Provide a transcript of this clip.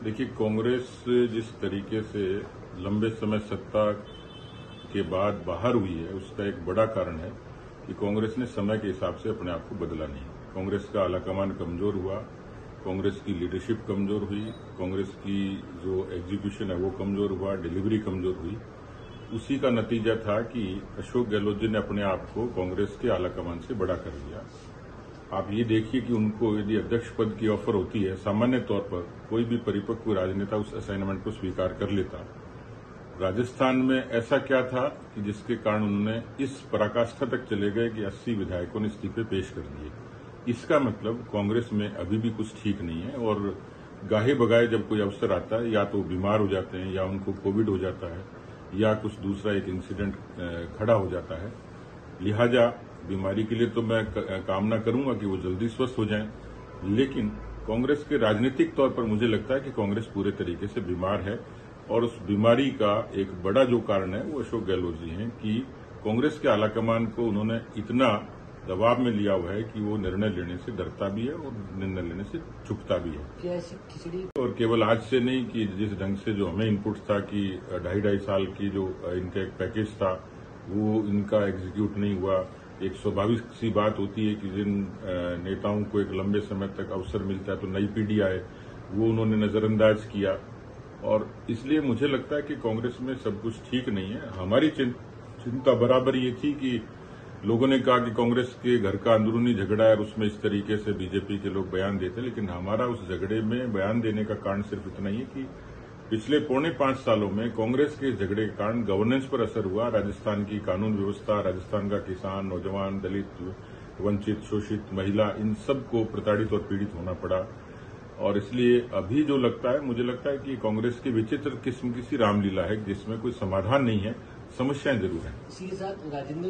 देखिए, कांग्रेस जिस तरीके से लंबे समय सत्ता के बाद बाहर हुई है, उसका एक बड़ा कारण है कि कांग्रेस ने समय के हिसाब से अपने आप को बदला नहीं। कांग्रेस का आलाकमान कमजोर हुआ, कांग्रेस की लीडरशिप कमजोर हुई, कांग्रेस की जो एग्जीक्यूशन है वो कमजोर हुआ, डिलीवरी कमजोर हुई। उसी का नतीजा था कि अशोक गहलोत जी ने अपने आप को कांग्रेस के आलाकमान से बड़ा कर लिया। आप ये देखिए कि उनको यदि अध्यक्ष पद की ऑफर होती है, सामान्य तौर पर कोई भी परिपक्व राजनेता उस असाइनमेंट को स्वीकार कर लेता। राजस्थान में ऐसा क्या था कि जिसके कारण उन्होंने इस पराकाष्ठा तक चले गए कि 80 विधायकों ने इस्तीफे पेश कर दिए। इसका मतलब कांग्रेस में अभी भी कुछ ठीक नहीं है और गाहे बगाए जब कोई अवसर आता है, या तो बीमार हो जाते हैं, या उनको कोविड हो जाता है, या कुछ दूसरा एक इंसिडेंट खड़ा हो जाता है। लिहाजा बीमारी के लिए तो मैं कामना करूंगा कि वो जल्दी स्वस्थ हो जाएं, लेकिन कांग्रेस के राजनीतिक तौर पर मुझे लगता है कि कांग्रेस पूरे तरीके से बीमार है। और उस बीमारी का एक बड़ा जो कारण है वो अशोक गहलोत जी हैं कि कांग्रेस के आलाकमान को उन्होंने इतना दबाव में लिया हुआ है कि वो निर्णय लेने से डरता भी है और निर्णय लेने से चुकता भी है। खिचड़ी और केवल आज से नहीं कि जिस ढंग से जो हमें इनपुट था कि 2.5 साल की जो इनका एक पैकेज था वो इनका एग्जीक्यूट नहीं हुआ। एक स्वाभाविक सी बात होती है कि जिन नेताओं को एक लंबे समय तक अवसर मिलता है तो नई पीढ़ी आए, वो उन्होंने नजरअंदाज किया। और इसलिए मुझे लगता है कि कांग्रेस में सब कुछ ठीक नहीं है। हमारी चिंता बराबर ये थी कि लोगों ने कहा कि कांग्रेस के घर का अंदरूनी झगड़ा है और उसमें इस तरीके से बीजेपी के लोग बयान देते, लेकिन हमारा उस झगड़े में बयान देने का कारण सिर्फ इतना ही है कि पिछले 4.5 सालों में कांग्रेस के झगड़े के कारण गवर्नेंस पर असर हुआ। राजस्थान की कानून व्यवस्था, राजस्थान का किसान, नौजवान, दलित, वंचित, शोषित, महिला, इन सबको प्रताड़ित और पीड़ित होना पड़ा। और इसलिए अभी जो लगता है, मुझे लगता है कि कांग्रेस की विचित्र किस्म की सी रामलीला है जिसमें कोई समाधान नहीं है, समस्याएं जरूर हैं। इसी के साथ राजेंद्र